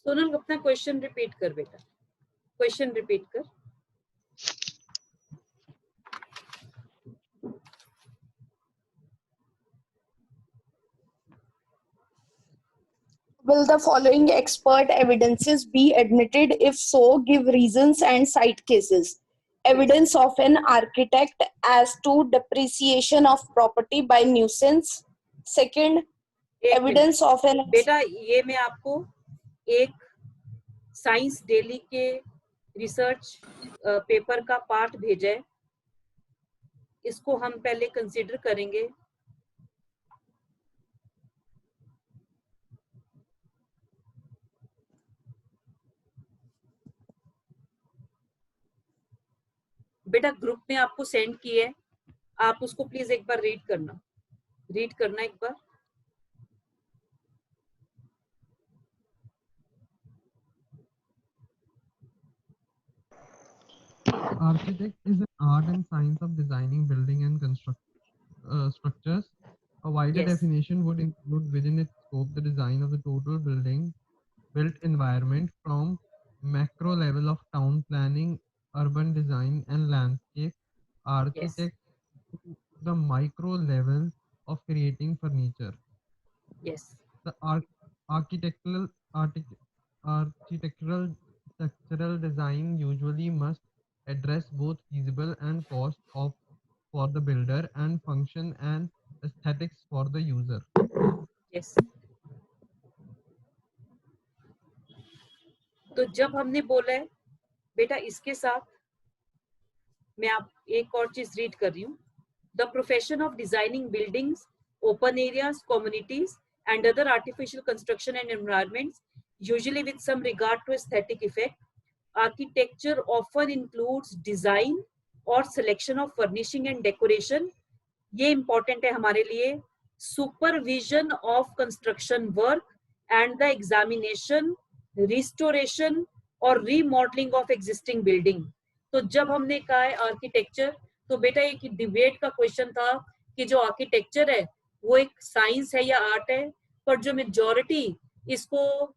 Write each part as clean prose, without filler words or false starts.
सोनल अपना question repeat कर बेटा, क्वेश्चन रिपीट कर। Will the following expert evidences be admitted? If so, give reasons and cite cases. Evidence of an architect as to depreciation of property by nuisance. Second, evidence of an बेटा ये मैं आपको एक science daily के research paper का part भेजा है, इसको हम पहले कंसीडर करेंगे। बेटा ग्रुप में आपको सेंड किया है, आप उसको प्लीज एक बार रीड करना एक बार। Architect is an art and science of designing building and structures. A wider Yes. definition would include within its scope the design of the total built environment from macro level of town planning, urban design and landscape architect to the micro level of creating furniture. Yes. The architectural architectural structural design usually must address both feasible and cost of for the builder and function and aesthetics for the user. Yes. तो जब हमने बोला है बेटा, इसके साथ मैं आप एक और चीज रीड कर रही हूँ। The profession of designing buildings, open areas, communities and other artificial construction and environments, usually with some regard to aesthetic effect. Architecture often includes design or selection of furnishing and decoration. ये important है हमारे लिए। Supervision of construction work and the examination, restoration और remodeling of existing building. तो जब हमने कहा है आर्किटेक्चर, तो बेटा एक डिबेट का क्वेश्चन था कि जो आर्किटेक्चर है वो एक साइंस है या आर्ट है, पर जो मेजॉरिटी इसको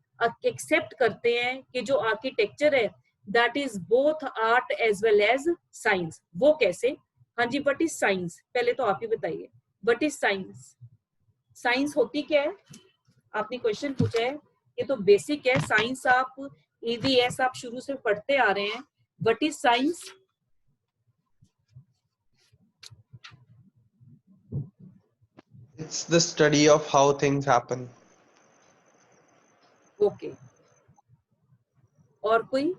एक्सेप्ट करते हैं कि जो आर्किटेक्चर है that is both art as well as science. वो कैसे? हाँ जी, व्हाट इज साइंस? पहले तो आप ही बताइए, व्हाट इज साइंस? साइंस होती क्या है? आपने क्वेश्चन पूछा है, ये तो बेसिक है। साइंस आप ईवीएस आप शुरू से पढ़ते आ रहे हैं। What is science? It's the study of how things happen. Okay, और कोई?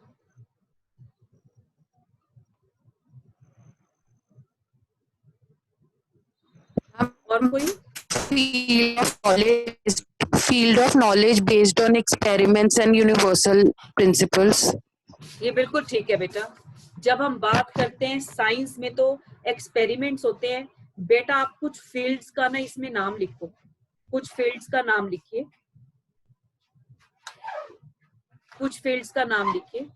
और कोई? field of knowledge based on experiments and universal principles. ये बिल्कुल ठीक है बेटा। जब हम बात करते हैं साइंस में तो एक्सपेरिमेंट्स होते हैं। बेटा आप कुछ फील्ड्स का ना इसमें नाम लिखो, कुछ फील्ड्स का नाम लिखिए, कुछ फील्ड्स का नाम लिखिए।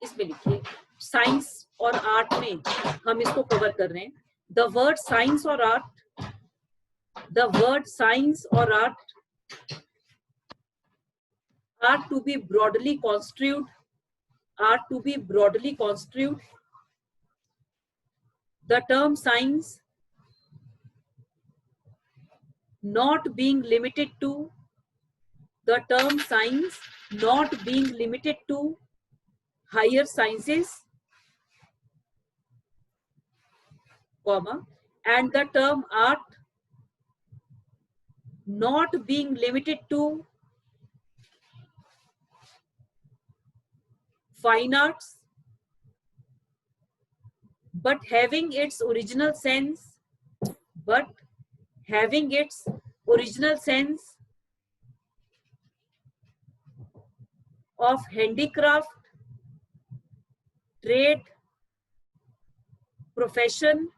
इसमें लिखिए साइंस और आर्ट में हम इसको कवर कर रहे हैं। द वर्ड साइंस और art, the word science or art are to be broadly construed, the term science not being limited to, the term science not being limited to higher sciences, comma, and the term art not being limited to fine arts, but having its original sense, of handicraft, trade, profession,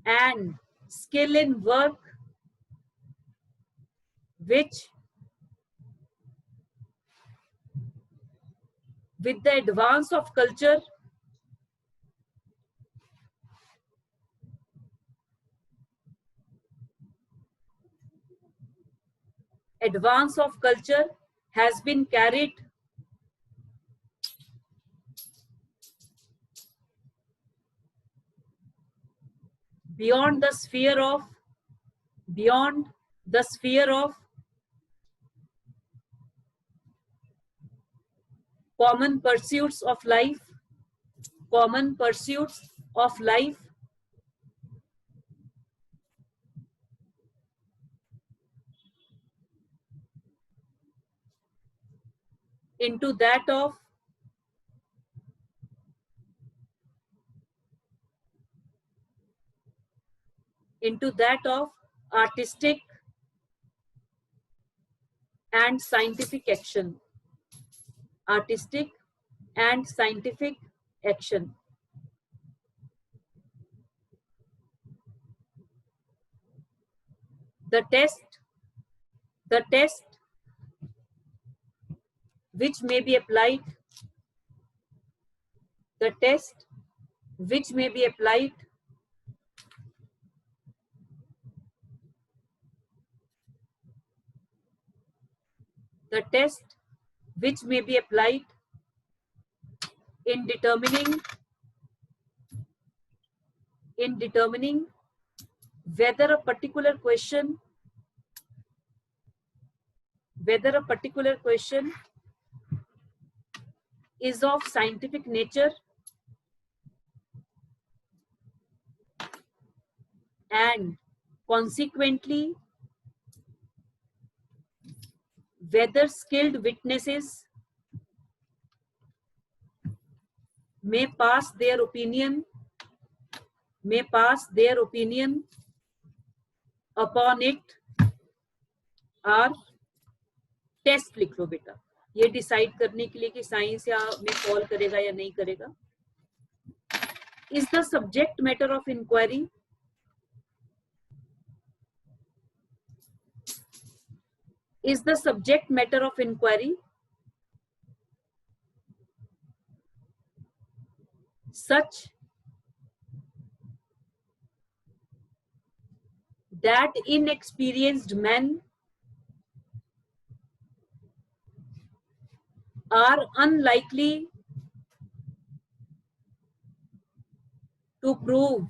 and skill in work, which with the advance of culture advance of culture has been carried beyond the sphere of common pursuits of life, into that of artistic and scientific action. The test which may be applied in determining whether a particular question is of scientific nature and consequently whether skilled witnesses may pass their opinion upon it or test लिख लो बेटा, ये decide करने के लिए कि science या में फॉल करेगा या नहीं करेगा. Is the subject matter of inquiry such that inexperienced men are unlikely to prove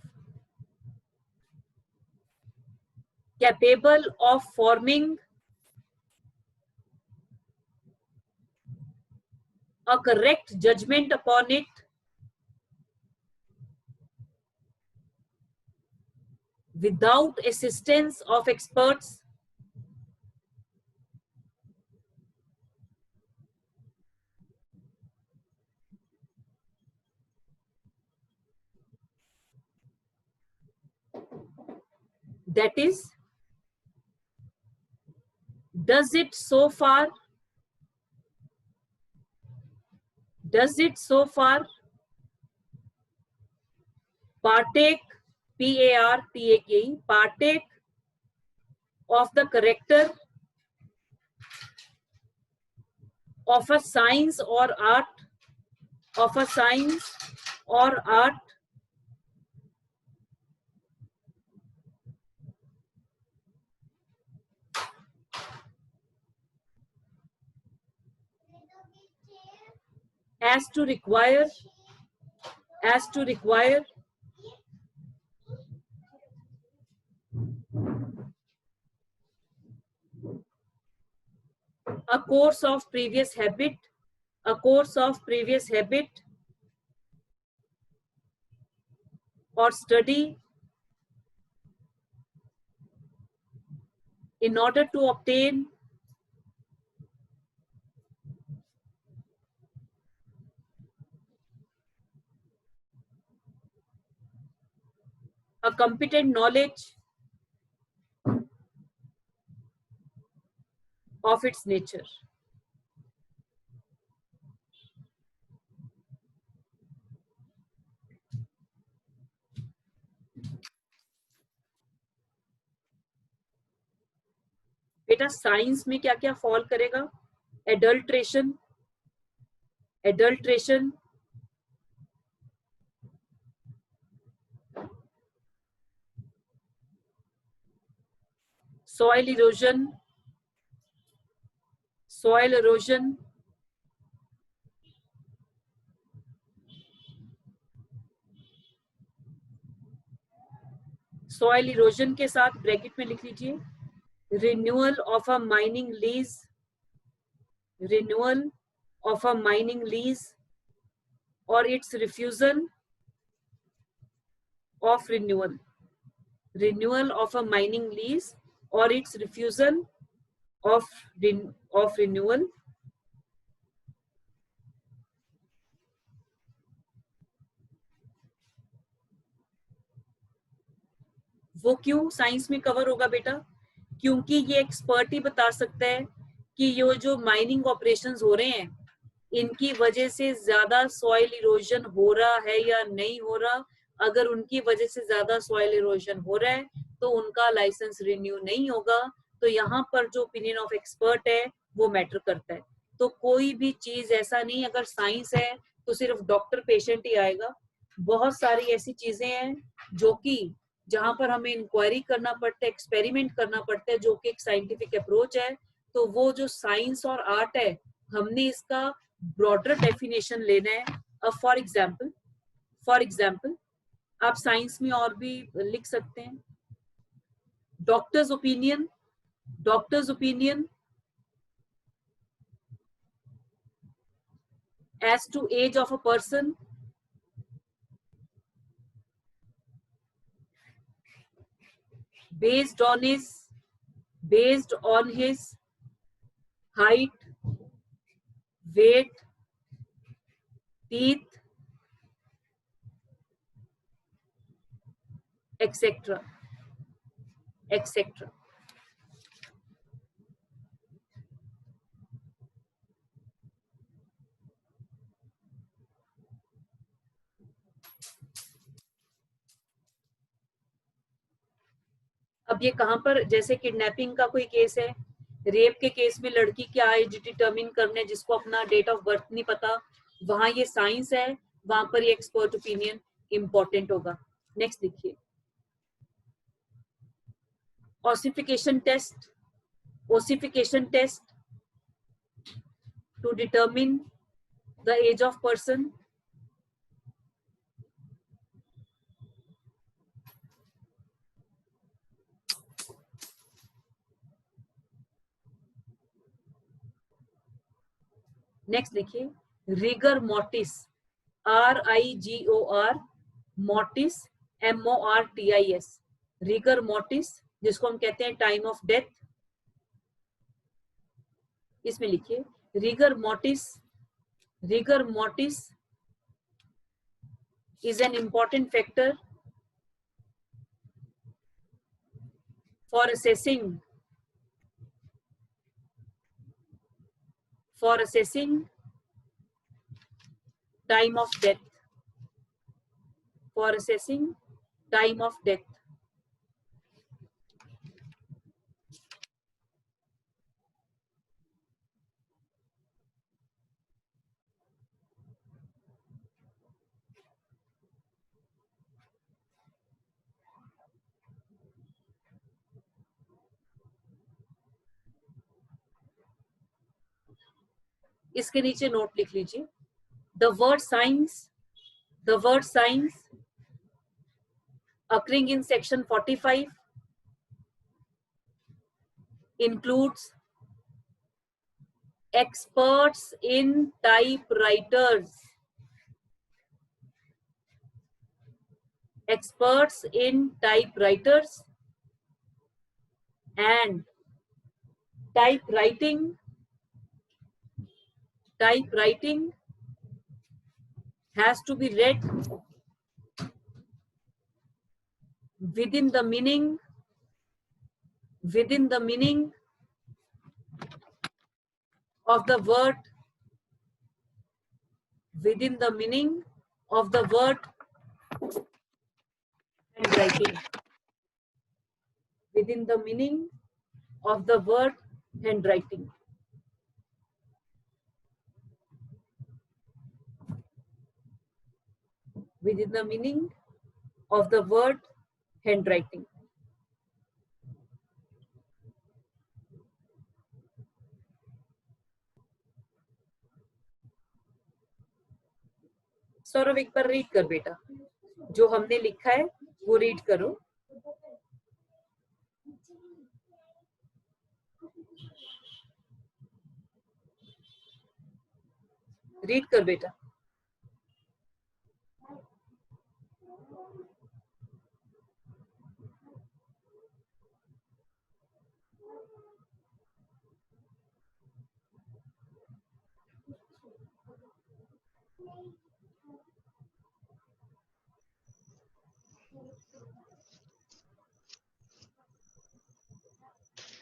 capable of forming a correct judgment upon it without assistance of experts. That is, does it so far partake, partake of the character of a science or art, as to require a course of previous habit or study in order to obtain a competent knowledge of its nature. बेटा science में क्या क्या fall करेगा? Adulteration, soil erosion, soil erosion, soil erosion के साथ bracket में लिख लीजिए renewal of a mining lease, renewal of a mining lease or its refusal of renewal, renewal of a mining lease or its refusal of renewal, वो क्यों science में cover होगा बेटा? क्योंकि ये एक्सपर्ट ही बता सकता है कि ये जो माइनिंग ऑपरेशंस हो रहे हैं इनकी वजह से ज्यादा सॉइल इरोजन हो रहा है या नहीं हो रहा। अगर उनकी वजह से ज्यादा सॉइल इरोजन हो रहा है तो उनका लाइसेंस रिन्यू नहीं होगा। तो यहाँ पर जो ओपिनियन ऑफ एक्सपर्ट है वो मैटर करता है। तो कोई भी चीज ऐसा नहीं, अगर साइंस है तो सिर्फ डॉक्टर पेशेंट ही आएगा। बहुत सारी ऐसी चीजें हैं जो कि जहां पर हमें इंक्वायरी करना पड़ता है, एक्सपेरिमेंट करना पड़ता है, जो कि एक साइंटिफिक अप्रोच है। तो वो जो साइंस और आर्ट है हमने इसका ब्रॉडर डेफिनेशन लेना है। अब फॉर एग्जाम्पल आप साइंस में और भी लिख सकते हैं doctors opinion as to age of a person, based on his height, weight, teeth, etc. etc. अब ये कहां पर, जैसे किडनैपिंग का कोई केस है, रेप के केस में लड़की क्या एज डिटरमिन करने जिसको अपना डेट ऑफ बर्थ नहीं पता, वहां ये साइंस है, वहां पर ये एक्सपर्ट ओपिनियन इंपॉर्टेंट होगा। नेक्स्ट देखिए ossification test to determine the age of person. Next देखिए rigor mortis, RIGOR, mortis MORTIS, rigor mortis जिसको हम कहते हैं टाइम ऑफ डेथ। इसमें लिखिए rigor mortis is an important factor for assessing time of death, इसके नीचे नोट लिख लीजिए the word science occurring in section 45 includes experts in typewriters, and typewriting has to be read within the meaning of the word handwriting, within the meaning of the word handwriting. Within the meaning of the word handwriting. Saurabh एक बार read कर बेटा, जो हमने लिखा है वो read करो। Read कर बेटा।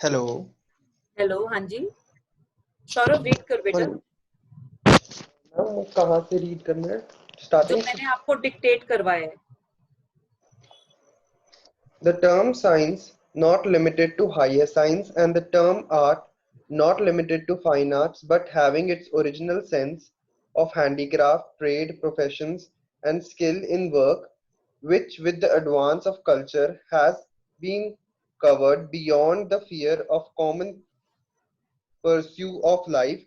हेलो। हेलो, हाँ जी सौरभ रीड कर बेटा। मैम कहाँ से रीड करना है? जो स्टार्टिंग। मैंने आपको डिक्टेट करवाया है। The term science not limited to higher science and the term art not limited to fine arts but having its original sense of handicraft, trade, professions and skill in work which with the advance of culture has been covered beyond the fear of common pursuit of life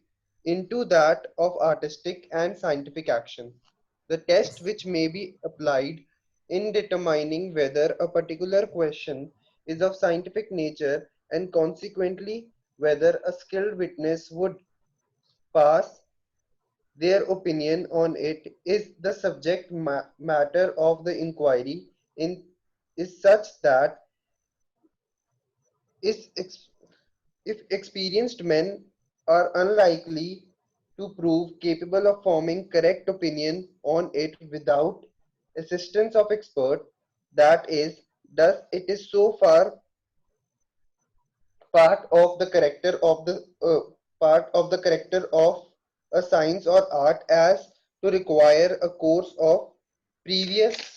into that of artistic and scientific action. The test Yes. which may be applied in determining whether a particular question is of scientific nature and consequently whether a skilled witness would pass their opinion on it is the subject matter of the inquiry in is such that is if experienced men are unlikely to prove capable of forming correct opinion on it without assistance of expert, that is, thus it is so far part of the character of the part of the character of a science or art as to require a course of previous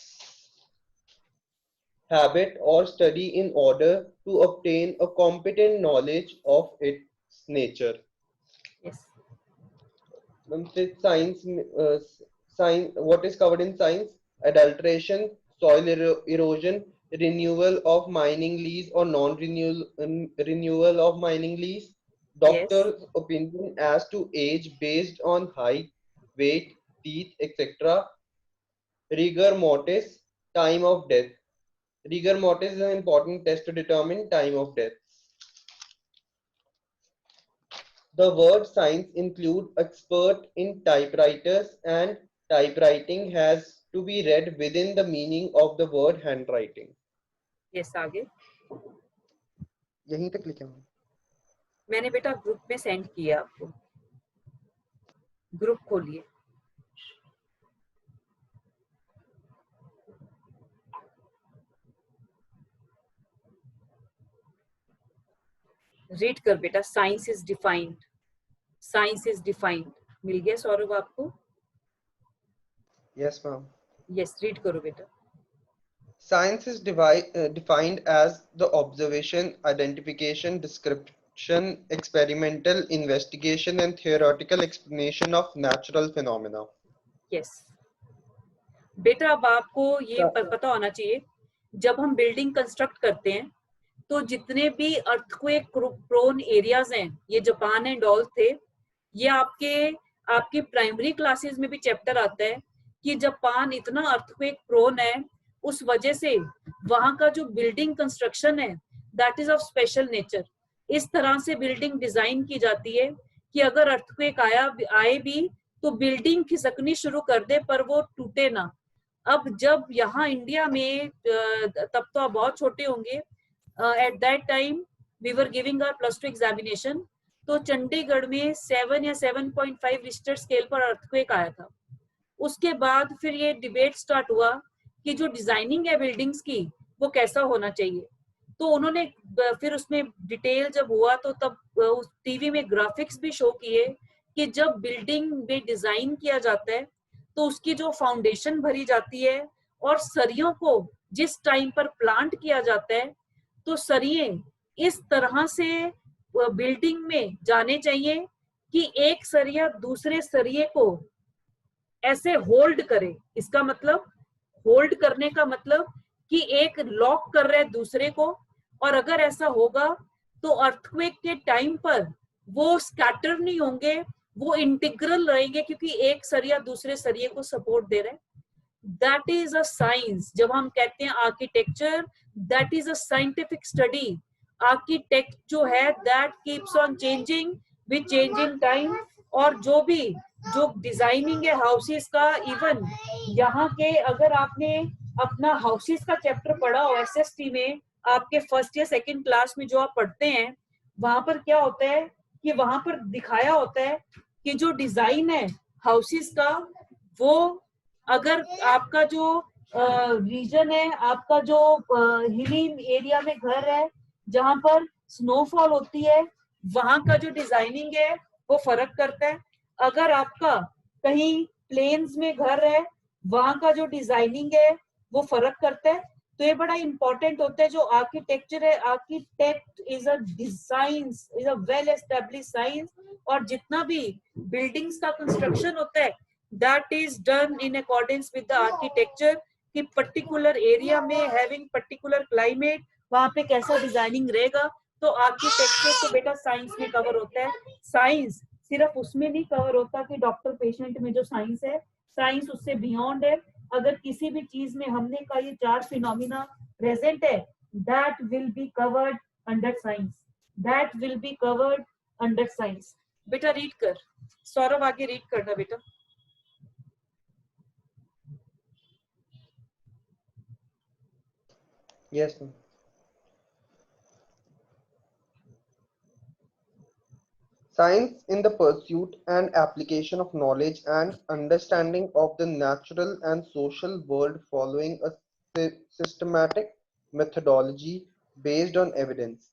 habit or study in order to obtain a competent knowledge of its nature. Yes. Science, science, what is covered in science? Adulteration, soil erosion, renewal of mining lease or non-renewal renewal of mining lease, Yes. doctor's opinion as to age based on height, weight, teeth, etc. Rigor mortis, time of death. Rigor mortis is an important test to determine time of death. The word science include expert in typewriters and typewriting has to be read within the meaning of the word handwriting. Yes, आगे। यहीं तक लिखा हूँ। मैंने बेटा group में send किया आपको, ग्रुप खोलिए। रीड कर बेटा। Science is defined, science is defined. मिल गया सौरभ आपको? Yes, ma'am. यस, रीड करो बेटा। Science is defined as the observation, identification, description, experimental investigation and theoretical explanation of natural phenomena. Yes बेटा, अब आपको ये पता होना चाहिए, जब हम बिल्डिंग कंस्ट्रक्ट करते हैं तो जितने भी अर्थक्वेक प्रोन एरियाज हैं, ये जापान एंड ऑल थे, ये आपके प्राइमरी क्लासेस में भी चैप्टर आता है कि जापान इतना अर्थक्वेक प्रोन है, उस वजह से वहां का जो बिल्डिंग कंस्ट्रक्शन है that is of special nature. इस तरह से बिल्डिंग डिजाइन की जाती है कि अगर अर्थक्वेक आए भी तो बिल्डिंग खिसकनी शुरू कर दे पर वो टूटे ना। अब जब यहाँ इंडिया में, तब तो आप बहुत छोटे होंगे, at that time we were giving our +2 examination, तो चंडीगढ़ में 7 या 7.5 रिश्टर स्केल पर अर्थक्वेक आया था। उसके बाद फिर ये डिबेट स्टार्ट हुआ कि जो डिजाइनिंग है बिल्डिंग्स की वो कैसा होना चाहिए। तो उन्होंने फिर उसमें डिटेल जब हुआ तो तब उस टीवी में ग्राफिक्स भी शो किए कि जब बिल्डिंग में डिजाइन किया जाता है तो उसकी जो फाउंडेशन भरी जाती है और सरियों को जिस टाइम पर प्लांट किया जाता है तो सरिये इस तरह से बिल्डिंग में जाने चाहिए कि एक सरिया दूसरे सरिये को ऐसे होल्ड करे। इसका मतलब, होल्ड करने का मतलब कि एक लॉक कर रहे दूसरे को, और अगर ऐसा होगा तो अर्थक्वेक के टाइम पर वो स्कैटर नहीं होंगे, वो इंटीग्रल रहेंगे क्योंकि एक सरिया दूसरे सरिये को सपोर्ट दे रहे हैं. That is a science. जब हम कहते हैं architecture, that is a scientific study. Architect जो है that keeps on changing with changing time. और जो डिजाइनिंग है हाउसेस का, इवन यहाँ के अगर आपने अपना हाउसेस का चैप्टर पढ़ा हो एसएसटी में, आपके फर्स्ट या सेकंड क्लास में जो आप पढ़ते हैं, वहां पर क्या होता है कि वहां पर दिखाया होता है कि जो डिजाइन है हाउसेस का, वो अगर आपका जो रीजन है, आपका जो हिली एरिया में घर है जहां पर स्नोफॉल होती है, वहां का जो डिजाइनिंग है वो फर्क करता है. अगर आपका कहीं प्लेन्स में घर है, वहां का जो डिजाइनिंग है वो फर्क करता है. तो ये बड़ा इंपॉर्टेंट होता है. जो आर्किटेक्चर है, architect is a designs, is a well established science. और जितना भी बिल्डिंग्स का कंस्ट्रक्शन होता है, that is done in accordance with the architecture. कि पर्टिकुलर एरिया में हैविंग पर्टिकुलर क्लाइमेट, वहां पे कैसा डिजाइनिंग रहेगा. तो आर्किटेक्चर तो बेटा साइंस में कवर होता है. साइंस सिर्फ उसमें नहीं कवर होता कि डॉक्टर पेशेंट में जो साइंस है, साइंस उससे बियॉन्ड है. अगर किसी भी चीज में हमने का ये 4 फिनोमिना प्रेजेंट है, that will be covered under science, that will be covered under science. बेटा रीड कर, सौरभ आगे रीड करना बेटा. Yes, ma'am. Science in the pursuit and application of knowledge and understanding of the natural and social world following a systematic methodology based on evidence.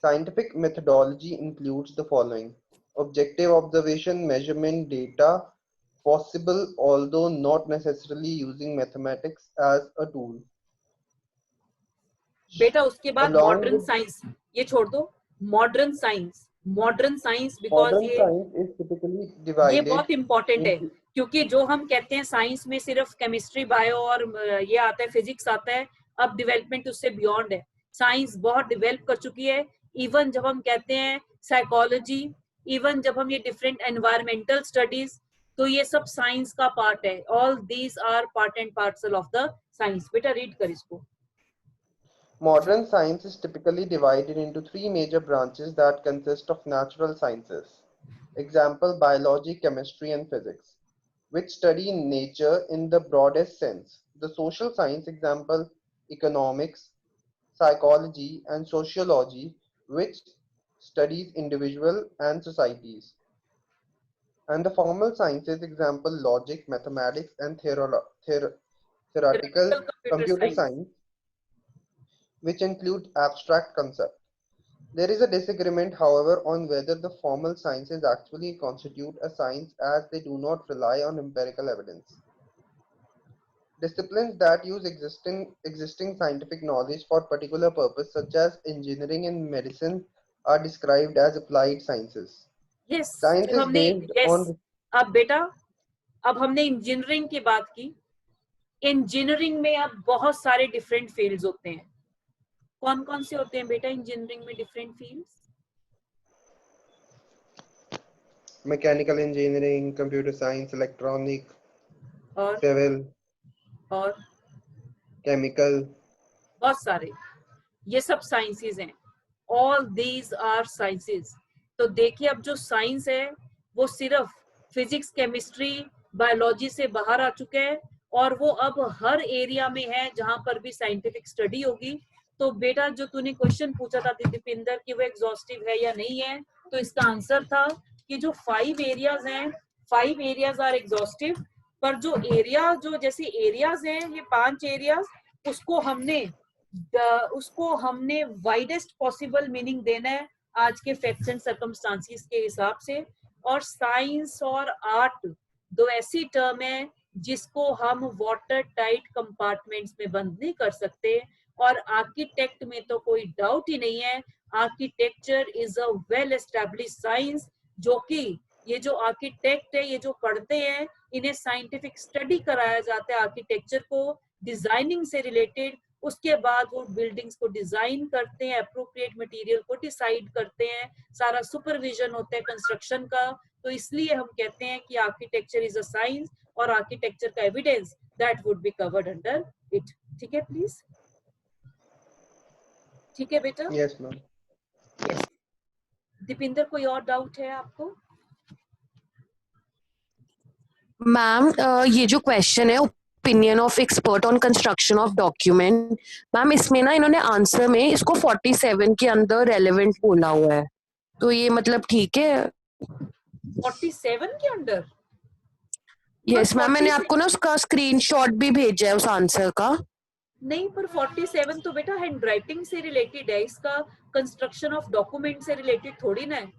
Scientific methodology includes the following: objective observation, measurement, data, possible although not necessarily using mathematics as a tool. बेटा उसके बाद Along modern with science, ये छोड़ दो. Modern science, modern science, because modern ये science is typically ये divided बहुत important है. into क्योंकि जो हम कहते हैं साइंस में सिर्फ केमिस्ट्री, बायो और ये आता है, फिजिक्स आता है. अब डेवलपमेंट उससे बियॉन्ड है. साइंस बहुत डेवलप कर चुकी है. इवन जब हम कहते हैं साइकोलॉजी, इवन जब हम ये डिफरेंट एनवायरमेंटल स्टडीज, तो ये सब साइंस का पार्ट है. All these are part and parcel of the science. बेटा रीड कर इसको. Modern science is typically divided into three major branches that consist of natural sciences. Example, biology, chemistry, and physics, which study nature in the broadest sense. The social science, example, economics, psychology, and sociology, which studies individual and societies. And the formal sciences, example, logic, mathematics, and theoretical Theoretical computer computer science. science, which include abstract concepts. There is a disagreement, however, on whether the formal sciences actually constitute a science, as they do not rely on empirical evidence. Disciplines that use existing scientific knowledge for particular purpose, such as engineering and medicine, are described as applied sciences. Yes, Science जब is हमने based yes, on अब बेटा अब हमने engineering की बात की. Engineering में अब बहुत सारे डिफरेंट फील्ड्स होते हैं. कौन कौन से होते हैं बेटा इंजीनियरिंग में different fields? mechanical engineering, computer science, electronic, और civil, और chemical. बहुत सारे, ये सब साइंसेस हैं. All these are sciences. तो देखिए अब जो साइंस है वो सिर्फ फिजिक्स, केमिस्ट्री, बायोलॉजी से बाहर आ चुके हैं और वो अब हर एरिया में है जहां पर भी साइंटिफिक स्टडी होगी. तो बेटा जो तूने क्वेश्चन पूछा था दीपिंदर कि वो एग्जॉस्टिव है या नहीं है, तो इसका आंसर था कि जो 5 एरियाज हैं, 5 एरियाज आर एग्जॉस्टिव. पर जो एरिया, जो जैसे एरियाज हैं, ये 5 एरियाज, उसको हमने वाइडेस्ट पॉसिबल मीनिंग देना है आज के फैक्ट्स एंड सर्कमस्टांसेस के हिसाब से. और साइंस और आर्ट दो ऐसी टर्म है जिसको हम वाटर टाइट कंपार्टमेंट्स में बंद नहीं कर सकते. और आर्किटेक्ट में तो कोई डाउट ही नहीं है, architecture is a well established science. जो कि ये जो आर्किटेक्ट है, ये जो पढ़ते हैं, इन्हें साइंटिफिक स्टडी कराया जाता है आर्किटेक्चर को डिजाइनिंग से रिलेटेड. उसके बाद वो बिल्डिंग्स को डिजाइन करते हैं, अप्रोप्रिएट मटेरियल को डिसाइड करते हैं, सारा सुपरविजन होता है कंस्ट्रक्शन का। तो इसलिए हम कहते हैं कि आर्किटेक्चर इज अ साइंस और आर्किटेक्चर का evidence that would be covered under it. ठीक है प्लीज? ठीक है बेटा? Yes, ma'am. यस। दीपिंदर, कोई और डाउट है आपको? मैम ये जो क्वेश्चन है opinion of expert on construction of document, ma'am इसमें ना इन्होंने आंसर में इसको 47 के अंदर रेलेवेंट बोला हुआ है, तो ये मतलब ठीक है? 47 के अंडर? यस मैम, मैंने 47 आपको ना उसका स्क्रीनशॉट भी भेजा है उस आंसर का। नहीं, पर 47 तो बेटा हैंडराइटिंग से रिलेटेड है, इसका कंस्ट्रक्शन ऑफ डॉक्यूमेंट से रिलेटेड थोड़ी ना है।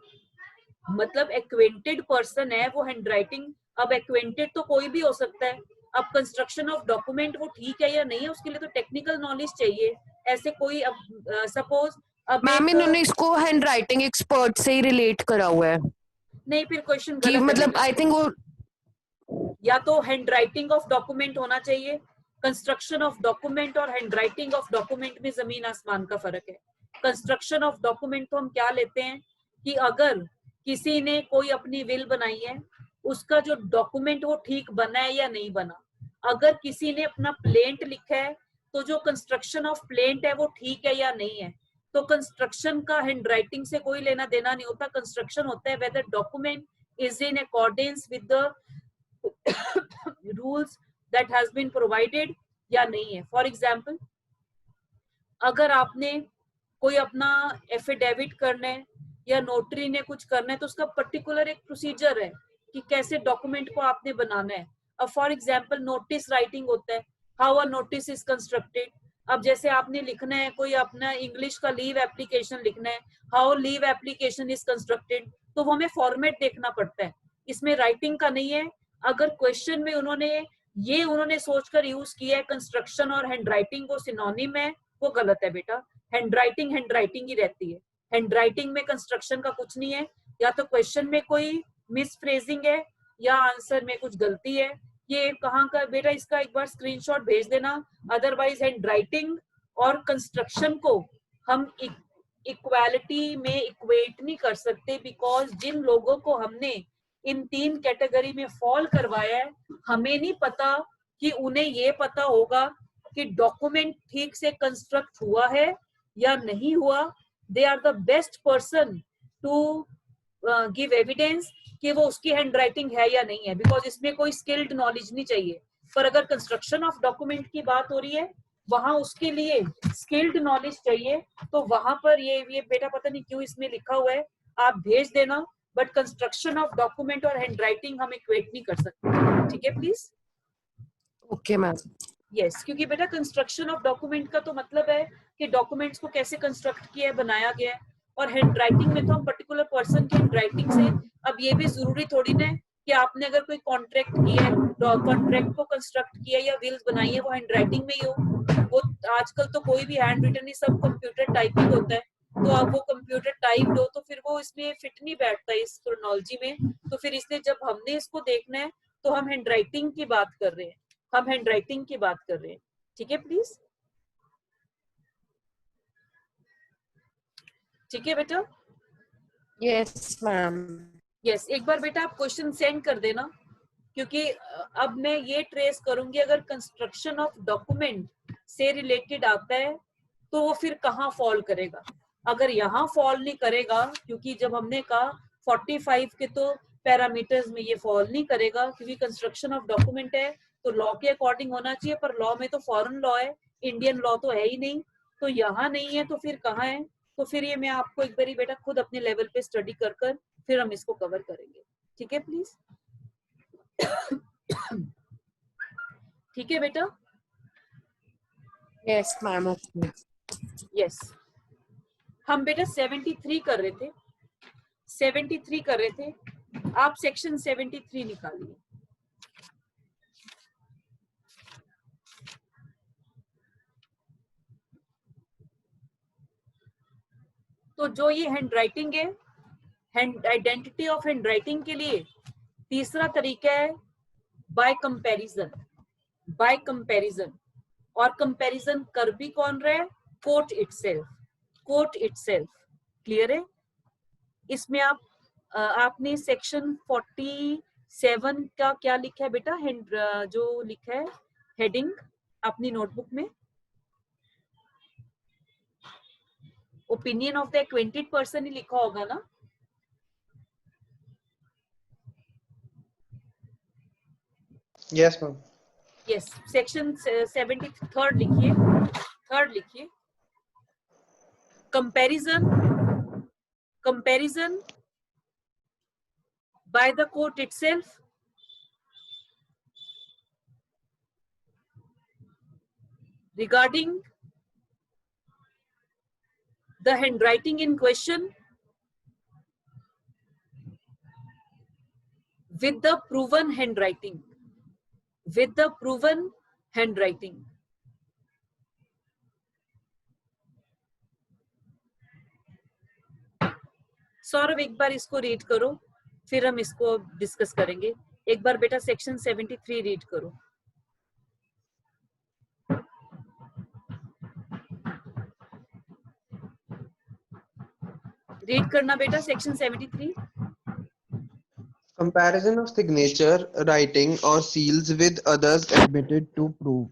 मतलब एक्वेंटेड पर्सन है वो हैंडराइटिंग, अब एक्वेंटेड तो कोई भी हो सकता है। अब कंस्ट्रक्शन ऑफ डॉक्यूमेंट वो ठीक है या नहीं है, उसके लिए तो टेक्निकल नॉलेज चाहिए। ऐसे कोई अब सपोज अब मैम एक इन्होंने इसको हैंडराइटिंग एक्सपर्ट से ही रिलेट करा हुआ है नहीं, फिर क्वेश्चन कि गलत है मतलब बेटा। आई थिंक वो या तो हैंडराइटिंग ऑफ डॉक्यूमेंट होना चाहिए, कंस्ट्रक्शन ऑफ डॉक्यूमेंट और हैंडराइटिंग ऑफ डॉक्यूमेंट में जमीन आसमान का फर्क है। कंस्ट्रक्शन ऑफ डॉक्यूमेंट तो हम क्या लेते हैं कि अगर किसी ने कोई अपनी विल बनाई है, उसका जो डॉक्यूमेंट वो ठीक बना है या नहीं बना। अगर किसी ने अपना प्लेंट लिखा है तो जो कंस्ट्रक्शन ऑफ प्लेंट है वो ठीक है या नहीं है। तो कंस्ट्रक्शन का हैंडराइटिंग से कोई लेना देना नहीं होता। कंस्ट्रक्शन होता है whether document is in accordance with the rules that has been provided या नहीं है। फॉर एग्जाम्पल, अगर आपने कोई अपना एफिडेविट करना है या नोटरी ने कुछ करना है तो उसका पर्टिकुलर एक प्रोसीजर है कि कैसे डॉक्यूमेंट को आपने बनाना है। अब फॉर एग्जाम्पल नोटिस राइटिंग होता है, how a notice is constructed. अब जैसे आपने लिखना है कोई अपना इंग्लिश का लीव एप्लीकेशन लिखना है, how leave application is constructed, तो वो हमें फॉर्मेट देखना पड़ता है, इसमें राइटिंग का नहीं है। अगर क्वेश्चन में उन्होंने सोचकर यूज किया है कंस्ट्रक्शन और हैंडराइटिंग को सिनोनिम है, वो गलत है बेटा। हैंडराइटिंग हैंडराइटिंग ही रहती है, हैंडराइटिंग में कंस्ट्रक्शन का कुछ नहीं है। या तो क्वेश्चन में कोई मिसफ्रेजिंग है या आंसर में कुछ गलती है। ये कहाँ का बेटा, इसका एक बार स्क्रीनशॉट भेज देना। अदरवाइज हैंडराइटिंग और कंस्ट्रक्शन को हम इक्वालिटी में इक्वेट नहीं कर सकते, बिकॉज जिन लोगों को हमने इन 3 कैटेगरी में फॉल करवाया है, हमें नहीं पता कि उन्हें ये पता होगा कि डॉक्यूमेंट ठीक से कंस्ट्रक्ट हुआ है या नहीं हुआ। They are the best person to give evidence कि वो उसकी हैंडराइटिंग है या नहीं है, बिकॉज इसमें कोई स्किल्ड नॉलेज नहीं चाहिए। पर अगर कंस्ट्रक्शन ऑफ डॉक्यूमेंट की बात हो रही है, वहां उसके लिए स्किल्ड नॉलेज चाहिए। तो वहां पर ये बेटा पता नहीं क्यों इसमें लिखा हुआ है, आप भेज देना। बट कंस्ट्रक्शन ऑफ डॉक्यूमेंट और हैंडराइटिंग हम इक्वेट नहीं कर सकते। ठीक है प्लीज? Okay ma'am. यस, क्योंकि बेटा कंस्ट्रक्शन ऑफ डॉक्यूमेंट का तो मतलब है कि डॉक्यूमेंट्स को कैसे कंस्ट्रक्ट किया है, बनाया गया है। और हैंडराइटिंग में तो हम पर्टिकुलर पर्सन की हैंडराइटिंग से, अब ये भी जरूरी थोड़ी ना है कि आपने अगर कोई कॉन्ट्रैक्ट किया है, कॉन्ट्रैक्ट को कंस्ट्रक्ट किया या विल्स बनाई है, वो हैंडराइटिंग में ही हो। वो आजकल तो कोई भी हैंड रिटन ही सब कंप्यूटर टाइपिंग होता है। तो अब वो कंप्यूटर टाइप्ड हो तो फिर वो इसमें फिट नहीं बैठता इस क्रोनोलॉजी में। तो फिर इसलिए जब हमने इसको देखना है तो हम हैंडराइटिंग की बात कर रहे हैं, हम हैंडराइटिंग की बात कर रहे हैं। ठीक है प्लीज? ठीक है बेटा? Yes ma'am. यस, एक बार बेटा आप क्वेश्चन सेंड कर देना, क्योंकि अब मैं ये ट्रेस करूंगी अगर कंस्ट्रक्शन ऑफ डॉक्यूमेंट से रिलेटेड आता है तो वो फिर कहाँ फॉल करेगा। अगर यहाँ फॉल नहीं करेगा, क्योंकि जब हमने कहा 45 के तो पैरामीटर्स में ये फॉल नहीं करेगा, क्योंकि कंस्ट्रक्शन ऑफ डॉक्यूमेंट है तो लॉ के अकॉर्डिंग होना चाहिए। पर लॉ में तो फॉरेन लॉ है, इंडियन लॉ तो है ही नहीं। तो यहाँ नहीं है तो फिर कहाँ है? तो फिर ये मैं आपको एक बारी बेटा खुद अपने लेवल पे स्टडी कर फिर हम इसको कवर करेंगे। ठीक है प्लीज? ठीक है बेटा? Yes ma'am. यस, हम बेटा 73 कर रहे थे, 73 कर रहे थे। आप सेक्शन 73 निकालिए। तो जो ये हैंडराइटिंग है, आइडेंटिटी ऑफ हैंडराइटिंग के लिए तीसरा तरीका है बाय कंपैरिजन। बाय कंपैरिजन और कंपैरिजन कर भी कौन रहा है? Court itself, court itself. Clear है? इसमें आपने सेक्शन 47 का क्या लिखा है बेटा? जो लिखा है हेडिंग अपनी नोटबुक में, opinion of the acquainted person ही लिखा होगा ना? Yes, ma'am. यस, सेक्शन 73 लिखिए, थर्ड लिखिए। Comparison by the court itself regarding the handwriting in question with the proven handwriting, with the proven handwriting. Saurabh एक बार इसको रीड करो, फिर हम इसको डिस्कस करेंगे। एक बार बेटा सेक्शन 73 रीड करो। रीड करना बेटा section 73। Comparison of signature, writing, or seals with others admitted to prove.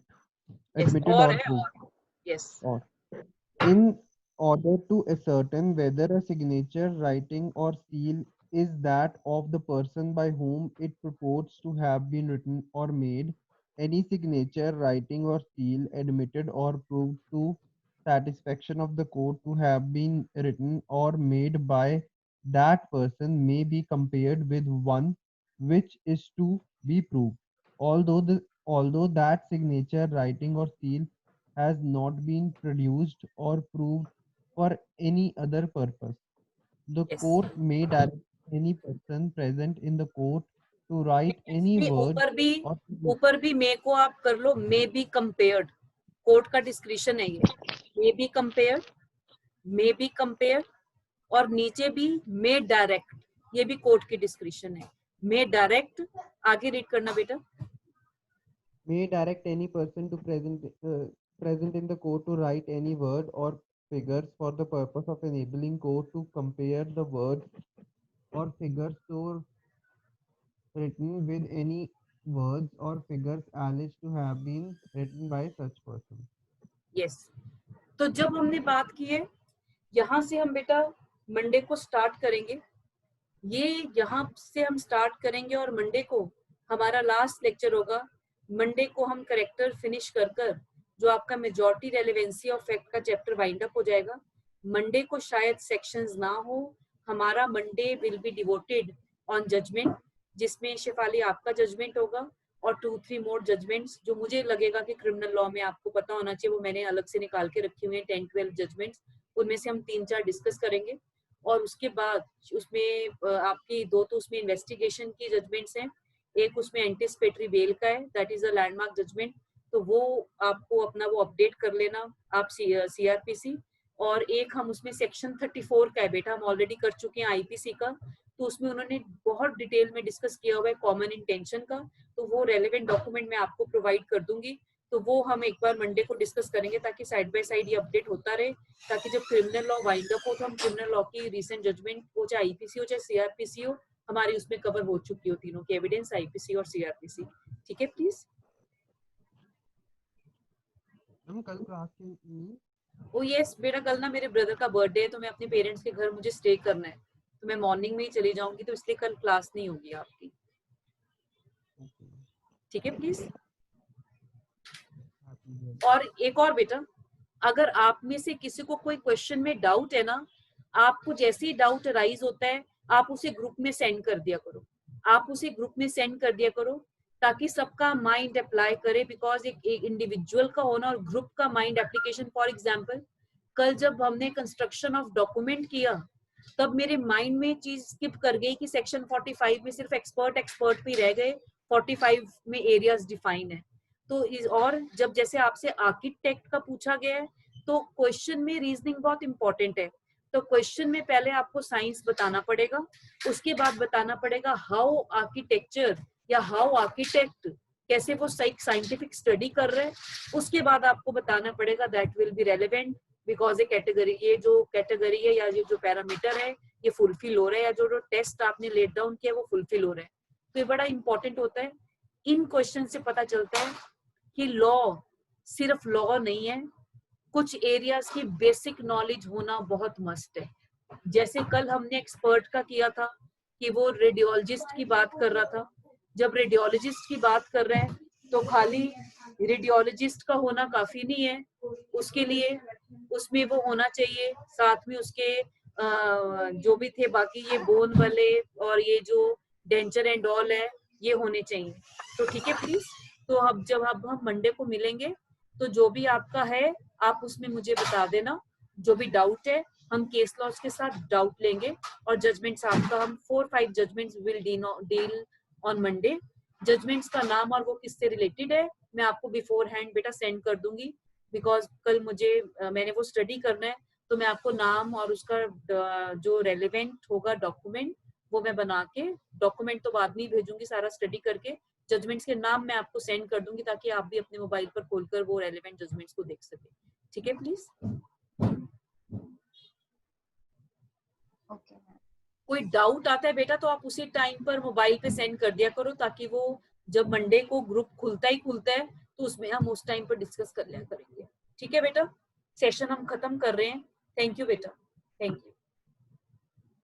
Admitted और or है, proved. और yes, Or. In order to ascertain whether a signature, writing, or seal is that of the person by whom it purports to have been written or made, any signature, writing, or seal admitted or proved to satisfaction of the court to have been written or made by that person may be compared with one which is to be proved, although that signature, writing, or seal has not been produced or proved for any other purpose. The yes. court may direct any person present in the court to write any word or ऊपर भी मे को आप कर लो, may be compared, court का description है ये। May be compared, may be compared, और नीचे भी मे डायरेक्ट, ये भी कोर्ट की डिस्क्रिप्शन है। मे डायरेक्ट, आगे रीड करना बेटा। may direct any person to present in the court to write any word or figures for the purpose of enabling court to compare the words or figures so written with any words or figures alleged to have been written by such person. Yes, तो जब हमने बात की है, यहाँ से हम बेटा मंडे को स्टार्ट करेंगे। ये यहाँ से हम स्टार्ट करेंगे और मंडे को हमारा लास्ट लेक्चर होगा। मंडे को हम करेक्टर फिनिश कर कर जो आपका मेजॉरिटी रेलेवेंसी ऑफ फैक्ट का चैप्टर वाइंड अप हो जाएगा। मंडे को शायद सेक्शंस ना हो, हमारा Monday will be devoted on judgment, जिसमें शेफाली आपका जजमेंट होगा और 2-3 मोर जजमेंट्स जो मुझे लगेगा कि क्रिमिनल लॉ में आपको पता होना चाहिए, वो मैंने अलग से निकाल के रखी हुई है 10-12 जजमेंट्स, उनमें से हम 3-4 डिस्कस करेंगे। और उसके बाद उसमें आपकी 2 तो उसमें इन्वेस्टिगेशन की जजमेंट्स हैं, एक उसमें एंटिसिपेटरी बेल का है, that is a landmark judgment, तो वो आपको अपना वो अपडेट कर लेना आप सीआरपीसी। और एक हम उसमें सेक्शन 34 का है बेटा, हम ऑलरेडी कर चुके हैं आईपीसी का, तो उसमें उन्होंने बहुत डिटेल में डिस्कस किया हुआ है कॉमन इंटेंशन का, तो वो रेलेवेंट डॉक्यूमेंट मैं आपको प्रोवाइड कर दूंगी, तो वो हम एक बार मंडे को डिस्कस करेंगे ताकि साइड बाय साइड ये अपडेट होता रहे, ताकि जब क्रिमिनल लॉ वाइंड अप हो तो हम क्रिमिनल लॉ की रिसेंट जजमेंट हो, चाहे आईपीसी हो चाहे सीआरपीसी हो, हमारी उसमें कवर हो चुकी हो तीनों की एविडेंस, आईपीसी और सीआरपीसी। ठीक है प्लीज। हम कल क्लास की ओ यस बेटा, कल ना मेरे ब्रदर का बर्थडे है, तो मैं अपने पेरेंट्स के घर मुझे स्टे करना है, तो मैं मॉर्निंग में ही चली जाऊंगी, तो इसलिए कल क्लास नहीं होगी आपकी। ठीक है प्लीज। और एक और बेटा, अगर आप में से किसी को कोई क्वेश्चन में डाउट है ना, आपको जैसे ही डाउट अराइज होता है आप उसे ग्रुप में सेंड कर दिया करो, आप उसे ग्रुप में सेंड कर दिया करो, ताकि सबका माइंड अप्लाई करे, बिकॉज एक इंडिविजुअल का होना और ग्रुप का माइंड एप्लीकेशन। फॉर एग्जांपल कल जब हमने कंस्ट्रक्शन ऑफ डॉक्यूमेंट किया, तब मेरे माइंड में चीज स्किप कर गई कि सेक्शन 45 में सिर्फ एक्सपर्ट भी रह गए, 45 में एरियाज डिफाइन है। तो और जब जैसे आपसे आर्किटेक्ट का पूछा गया है, तो क्वेश्चन में रीजनिंग बहुत इंपॉर्टेंट है, तो क्वेश्चन में पहले आपको साइंस बताना पड़ेगा, उसके बाद बताना पड़ेगा हाउ आर्किटेक्चर या हाउ आर्किटेक्ट कैसे वो साइंटिफिक स्टडी कर रहे हैं, उसके बाद आपको बताना पड़ेगा that will be relevant because ये जो कैटेगरी है या ये जो पैरामीटर है ये फुलफिल हो रहा है, या जो टेस्ट आपने लेट डाउन किया वो फुलफिल हो रहा है। तो ये बड़ा इंपॉर्टेंट होता है। इन क्वेश्चन से पता चलता है कि लॉ सिर्फ लॉ नहीं है, कुछ एरियाज की बेसिक नॉलेज होना बहुत मस्ट है। जैसे कल हमने एक्सपर्ट का किया था कि वो रेडियोलॉजिस्ट की बात कर रहा था। जब रेडियोलॉजिस्ट की बात कर रहे हैं तो खाली रेडियोलॉजिस्ट का होना काफी नहीं है, उसके लिए उसमें वो होना चाहिए, साथ में उसके जो भी थे बाकी ये बोन वाले और ये जो डेंचर एंड ऑल है ये होने चाहिए। तो ठीक है प्लीज। तो अब जब हम मंडे को मिलेंगे तो जो भी आपका है आप उसमें मुझे बता देना, जो भी डाउट है हम केस लॉज के साथ डाउट लेंगे और जजमेंट्स आपका हम 4-5 judgments will deal on Monday. Judgments का नाम और वो किससे रिलेटेड है मैं आपको बिफोर हैंड बेटा सेंड कर दूंगी, बिकॉज कल मैंने वो स्टडी करना है, तो मैं आपको नाम और उसका जो रेलेवेंट होगा डॉक्यूमेंट वो मैं बना के, डॉक्यूमेंट तो बाद में ही भेजूंगी सारा स्टडी करके, जजमेंट्स के नाम मैं आपको सेंड कर दूंगी ताकि आप भी अपने मोबाइल पर खोलकर वो रेलेवेंट जजमेंट्स को देख सके। ठीक है प्लीज। ओके। कोई डाउट आता है बेटा तो आप उसी टाइम पर मोबाइल पे सेंड कर दिया करो, ताकि वो जब मंडे को ग्रुप खुलता है तो उसमें हम उस टाइम पर डिस्कस कर लिया करेंगे। ठीक है बेटा, सेशन हम खत्म कर रहे हैं। थैंक यू बेटा, थैंक यू।